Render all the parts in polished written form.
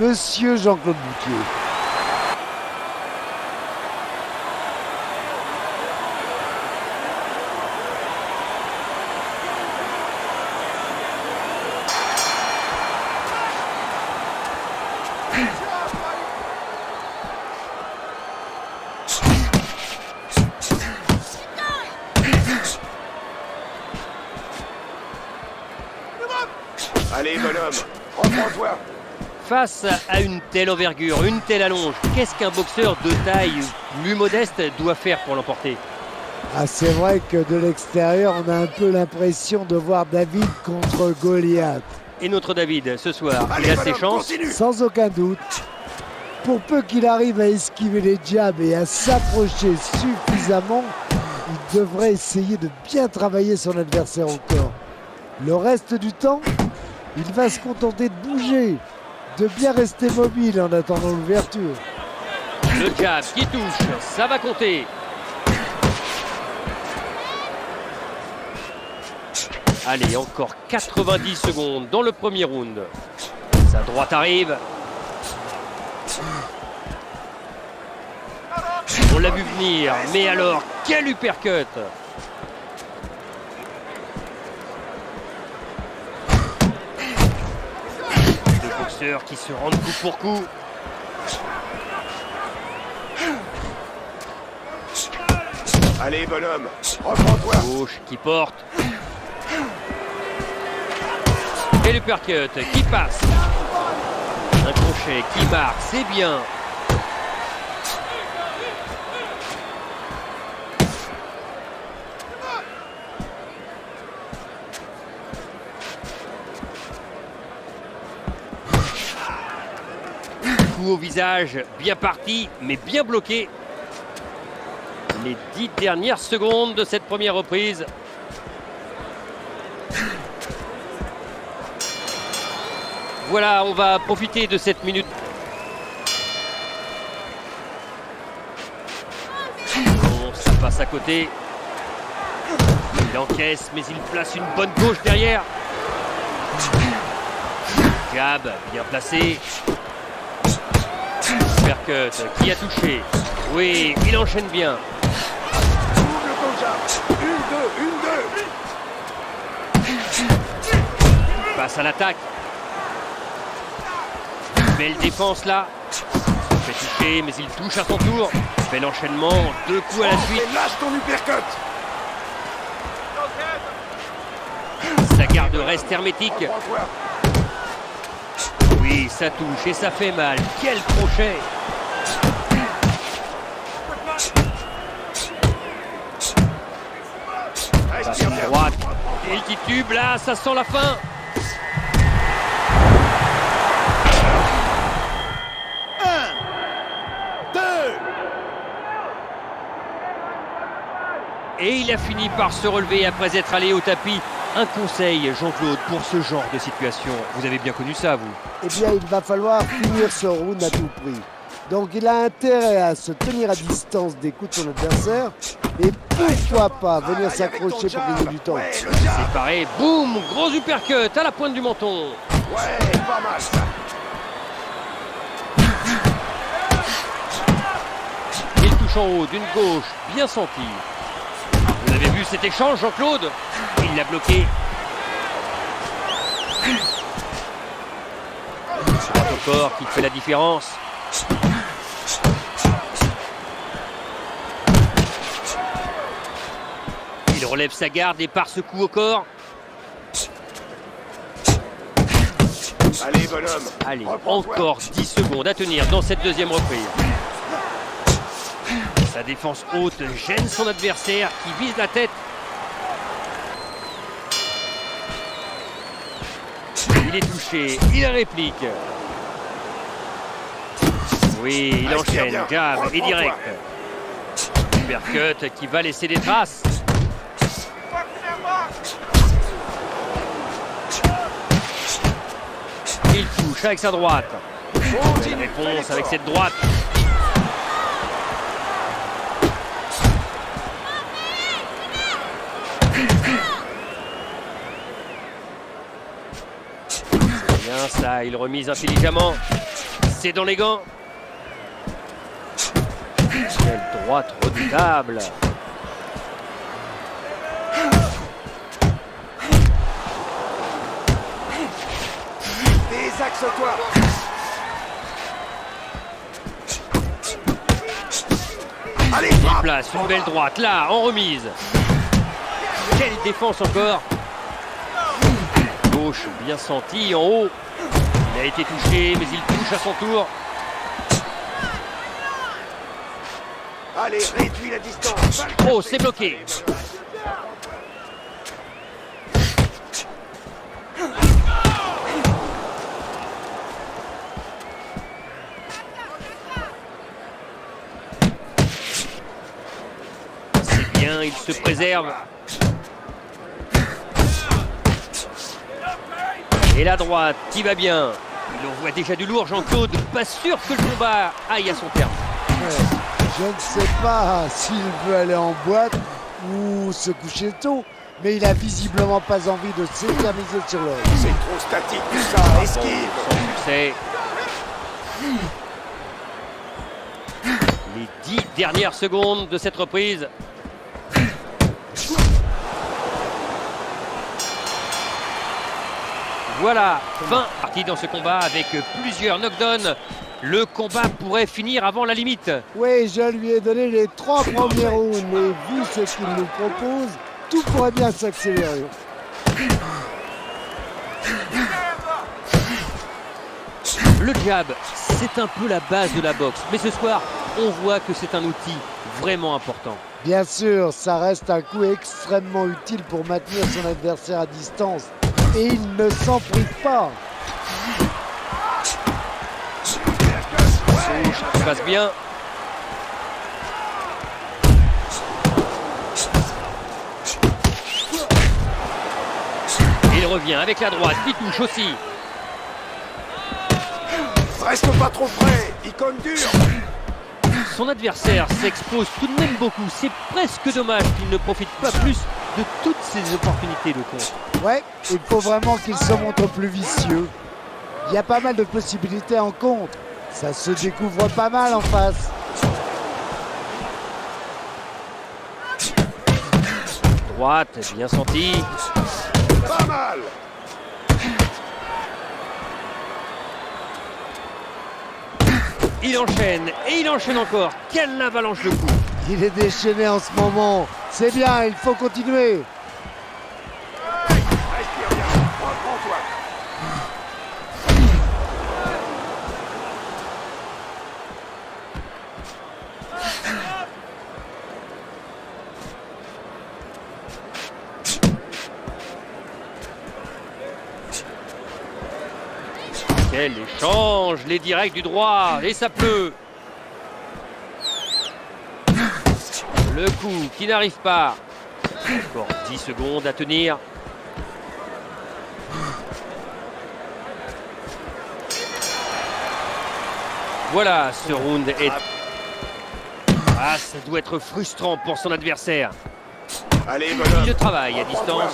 Monsieur Jean-Claude Boutier. Allez, bonhomme, reprends-toi. Face à une telle envergure, une telle allonge, qu'est-ce qu'un boxeur de taille plus modeste doit faire pour l'emporter? Ah, c'est vrai que de l'extérieur, on a un peu l'impression de voir David contre Goliath. Et notre David, ce soir, Allez, il a ses bonhomme, chances. continue. Sans aucun doute. Pour peu qu'il arrive à esquiver les jabs et à s'approcher suffisamment, il devrait essayer de bien travailler son adversaire au corps. Le reste du temps, il va se contenter de bouger, de bien rester mobile en attendant l'ouverture. Le jab qui touche, ça va compter. Allez, encore 90 secondes dans le premier round. Sa droite arrive. On l'a vu venir, mais alors, quel uppercut! Deux boxeurs qui se rendent coup pour coup. Allez, bonhomme, reprends-toi. Gauche qui porte. Et l'uppercut qui passe. Un crochet qui marque, c'est bien. Coup au visage, bien parti, mais bien bloqué. Les 10 dernières secondes de cette première reprise. Voilà, on va profiter de cette minute. Bon, ça passe à côté. Il encaisse, mais il place une bonne gauche derrière. Jab, bien placé. Uppercut, qui a touché. Oui, il enchaîne bien. Double gauche. Une, deux. Il passe à l'attaque. Belle défense là. Il fait toucher, mais il touche à son tour. Bel enchaînement, 2 coups à la suite. Et lâche ton uppercut. Sa garde reste hermétique. Reprends-toi. Oui, ça touche et ça fait mal. Quel crochet! Passe Respire une bien. droite. Et le titube, là, ça sent la fin. Et il a fini par se relever après être allé au tapis. Un conseil, Jean-Claude, pour ce genre de situation. Vous avez bien connu ça, vous? Eh bien, il va falloir finir ce round à tout prix. Donc, il a intérêt à se tenir à distance des coups de son adversaire et pourquoi pas venir s'accrocher pour gagner du temps. Ouais, le jab. Séparé, boum, gros uppercut à la pointe du menton. Ouais, pas mal ça. Il touche en haut d'une gauche, bien senti. Vous avez vu cet échange, Jean-Claude? Il l'a bloqué. Droite au corps qui fait la différence. Il relève sa garde et part ce coup au corps. Allez, bonhomme. Allez, reprends-toi. encore 10 secondes à tenir dans cette deuxième reprise. Sa défense haute gêne son adversaire qui vise la tête. Il est touché, il réplique. Oui, il Respire enchaîne, bien. jab et Reprends-toi. direct. Uppercut qui va laisser des traces. Il touche avec sa droite. Belle réponse avec cette droite. Bien ça, il remise intelligemment. C'est dans les gants. Quelle droite redoutable. Désaxe-toi. Allez, Il frappe. place une belle droite, là, en remise. Quelle défense encore. Gauche bien senti, en haut. Il a été touché, mais il touche à son tour. Allez, réduis la distance. Oh, c'est bloqué. C'est bien, il se préserve. Et la droite qui va bien. Il envoie déjà du lourd, Jean-Claude. Pas sûr que le combat aille à son terme. Ouais. Je ne sais pas s'il veut aller en boîte ou se coucher tôt, mais il a visiblement pas envie de s'éterniser sur l'or. C'est trop statique tout ça. Esquive. Sans succès. Les 10 dernières secondes de cette reprise. Voilà, fin partie dans ce combat avec plusieurs knockdowns. Le combat pourrait finir avant la limite. Oui, je lui ai donné les 3 premiers rounds, mais vu ce qu'il nous propose, tout pourrait bien s'accélérer. Le jab, c'est un peu la base de la boxe. Mais ce soir, on voit que c'est un outil vraiment important. Bien sûr, ça reste un coup extrêmement utile pour maintenir son adversaire à distance. Et il ne s'en prive pas. Ça se passe bien. Il revient avec la droite qui touche aussi. Reste pas trop près. Icône dure. Son adversaire s'expose tout de même beaucoup. C'est presque dommage qu'il ne profite pas plus de toutes ces opportunités de contre. Ouais, il faut vraiment qu'il se montre plus vicieux. Il y a pas mal de possibilités en contre. Ça se découvre pas mal en face. Droite, bien sentie. Pas mal. Il enchaîne et il enchaîne encore. Quelle avalanche de coups. Il est déchaîné en ce moment. C'est bien, il faut continuer. Respire bien. Reprends-toi. Quel échange, les directs du droit, et ça pleut. Le coup qui n'arrive pas. Encore 10 secondes à tenir. Voilà, ce round est... Ah, ça doit être frustrant pour son adversaire. Allez, Il bonhomme. travaille à distance.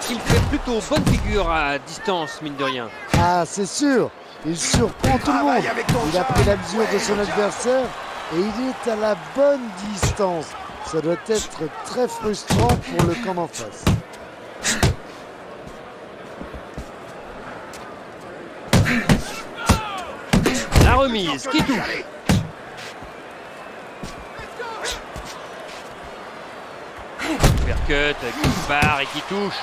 Il fait plutôt bonne figure à distance, mine de rien. Ah, c'est sûr. Il surprend tout le monde. Travaille avec ton Il a jab. pris la mesure de son adversaire et il est à la bonne distance. Ça doit être très frustrant pour le camp d'en face. La remise qui touche. Allez. Uppercut qui part et qui touche.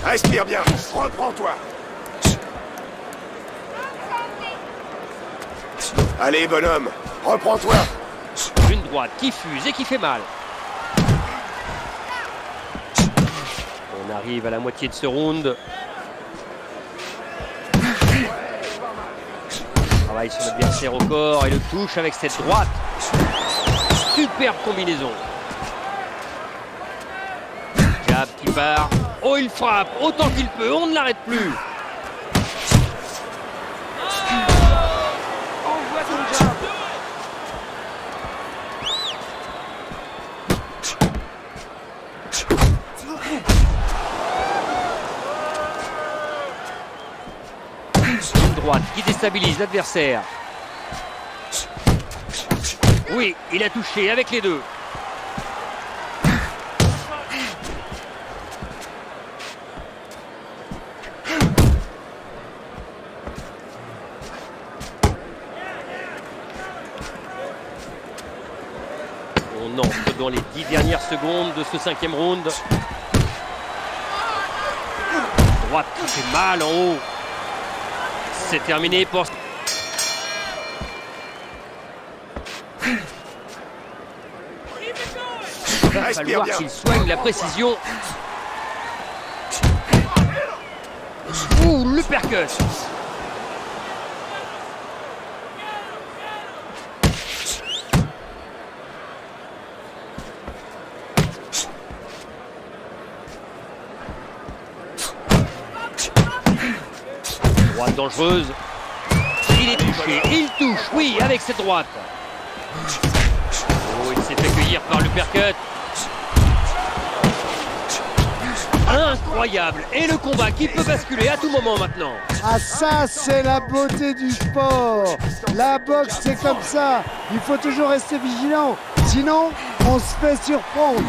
Respire bien. Reprends-toi. Allez, bonhomme. Reprends-toi. Une droite qui fuse et qui fait mal. On arrive à la moitié de ce round. Travaille son adversaire au corps et le touche avec cette droite. Superbe combinaison. Jab qui part. Oh, il frappe autant qu'il peut. On ne l'arrête plus. Envoie ton jab. droite qui déstabilise l'adversaire. Oui, il a touché avec les deux. On entre dans les 10 dernières secondes de ce 5e round. Droite qui fait mal en haut. C'est terminé pour... Il va falloir qu'il soigne la précision. Ouh, le percut. Droite dangereuse. Il est touché, il touche, oui, avec cette droite. Oh, il s'est fait cueillir par le percut. Incroyable. Et le combat qui peut basculer à tout moment maintenant. Ah ça, c'est la beauté du sport. La boxe, c'est comme ça. Il faut toujours rester vigilant. Sinon, on se fait surprendre.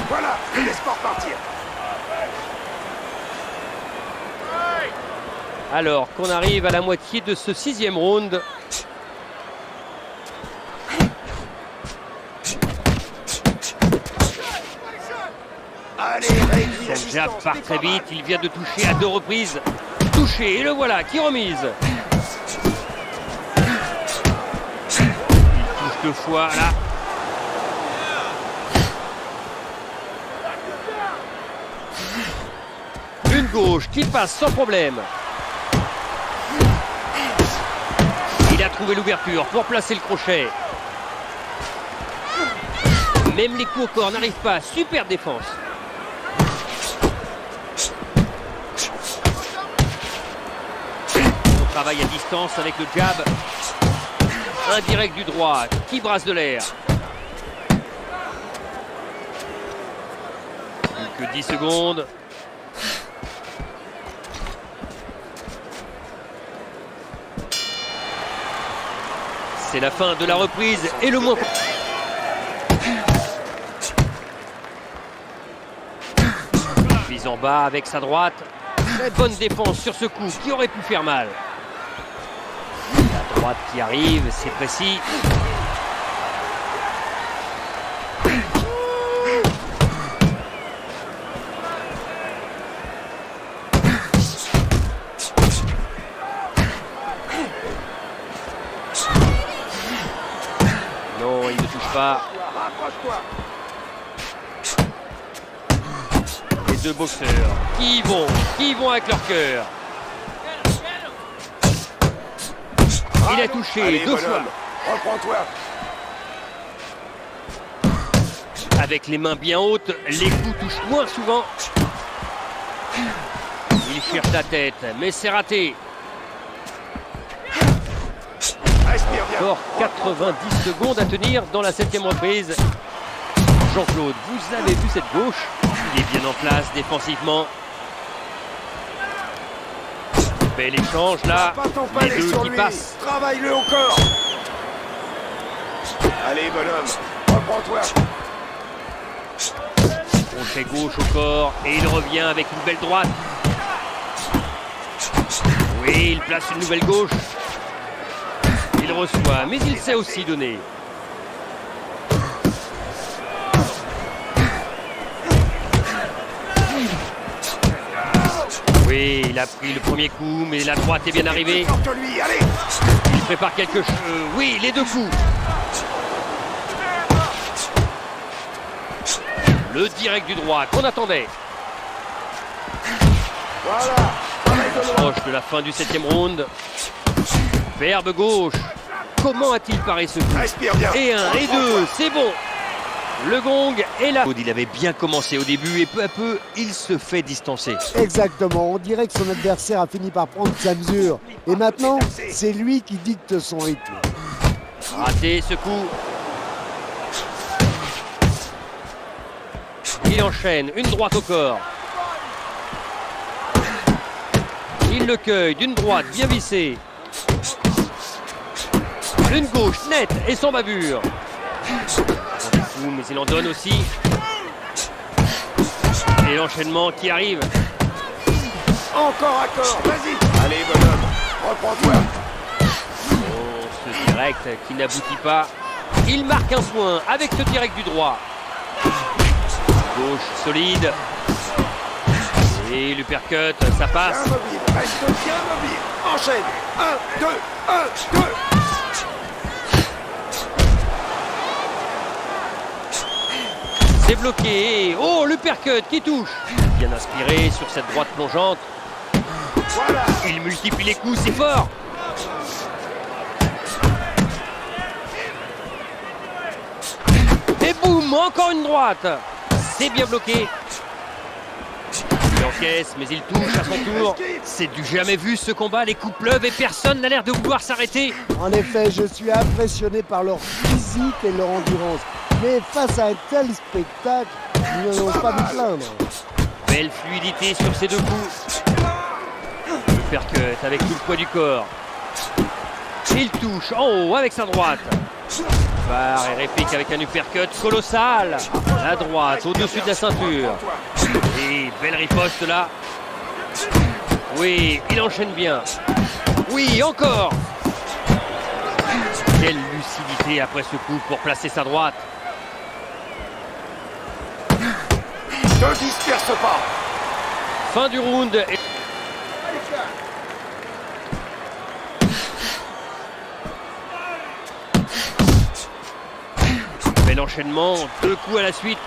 Voilà, je laisse pas repartir. Alors qu'on arrive à la moitié de ce 6e round. Allez, réduis la Son jab distance, part fais très pas mal. vite, il vient de toucher à 2 reprises. Touché, et le voilà, qui remise. Il touche 2 fois, là. Une gauche qui passe sans problème. Il a trouvé l'ouverture pour placer le crochet. Même les coups au corps n'arrivent pas. Super défense. On travaille à distance avec le jab. Indirect du droit qui brasse de l'air. Plus que 10 secondes. C'est la fin de la reprise et le moins... Mise en bas avec sa droite. Très bonne défense sur ce coup qui aurait pu faire mal. La droite qui arrive, c'est précis. Non, il ne touche pas. Rapproche-toi. Les deux boxeurs qui vont avec leur cœur. Il a touché Allez, 2 bonhomme, fois. reprends-toi. Avec les mains bien hautes, les coups touchent moins souvent. Il cherche la tête, mais c'est raté. Respire bien. Encore 90 secondes à tenir dans la 7e reprise. Jean-Claude, vous avez vu cette gauche? Il est bien en place défensivement. Bel échange là. Pas ton Les palais deux sur qui lui. passent. Travaille-le au corps. Allez, bonhomme, reprends-toi. Crochet gauche au corps et il revient avec une belle droite. Oui, il place une nouvelle gauche. Il reçoit, mais il sait aussi donner. Oui, il a pris le premier coup, mais la droite est bien arrivée. Plus fort que lui, allez. Il prépare quelque chose. Oui, les 2 coups. Le direct du droit qu'on attendait. Voilà. Travaille de loin. Proche de la fin du 7e round. Superbe gauche. Comment a-t-il paré ce coup? Respire bien. Et 1, et 2, Reprends-toi. c'est bon. Le gong est là. Il avait bien commencé au début et peu à peu, il se fait distancer. Exactement, on dirait que son adversaire a fini par prendre sa mesure. Et maintenant, c'est lui qui dicte son rythme. Raté ce coup. Il enchaîne une droite au corps. Il le cueille d'une droite bien vissée. Une gauche nette et sans bavure. On est fou, mais il en donne aussi. Et l'enchaînement qui arrive. Encore à corps, vas-y. Allez, bonhomme, reprends-toi. Oh, ce direct qui n'aboutit pas. Il marque un soin avec ce direct du droit. Gauche solide. Et l'uppercut, ça passe. Bien mobile, reste bien mobile. Enchaîne. 1, 2, 1, 2. C'est bloqué. Oh, l'uppercut qui touche. Bien inspiré sur cette droite plongeante. Voilà. Il multiplie les coups, c'est fort. Et boum, encore une droite. C'est bien bloqué. Il encaisse, mais il touche à son tour. C'est du jamais vu ce combat. Les coups pleuvent et personne n'a l'air de vouloir s'arrêter. En effet, je suis impressionné par leur physique et leur endurance. Mais face à un tel spectacle, nous n'allons pas nous plaindre. Belle fluidité sur ces deux coups. L'uppercut avec tout le poids du corps. Il touche en haut avec sa droite. Barre et réplique avec un uppercut colossal. La droite au-dessus de la ceinture. Et belle riposte là. Oui, il enchaîne bien. Oui, encore. Quelle lucidité après ce coup pour placer sa droite. Ne disperse pas. Fin du round. Bel enchaînement, deux coups à la suite.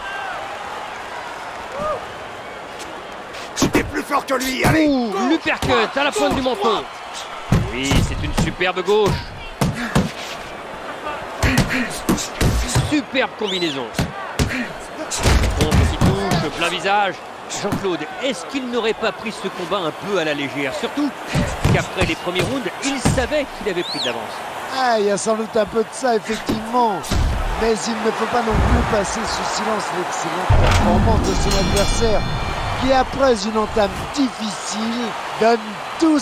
T'es plus fort que lui, allez. Ouh, l'uppercut à la pointe du menton. Oui, c'est une superbe gauche. Superbe combinaison. Contre qui touche, plein visage. Jean-Claude, est-ce qu'il n'aurait pas pris ce combat un peu à la légère? Surtout qu'après les premiers rounds, il savait qu'il avait pris de l'avance. Ah, il y a sans doute un peu de ça, effectivement. Mais il ne faut pas non plus passer sous silence l'excellente performance de son adversaire, qui après une entame difficile, donne tout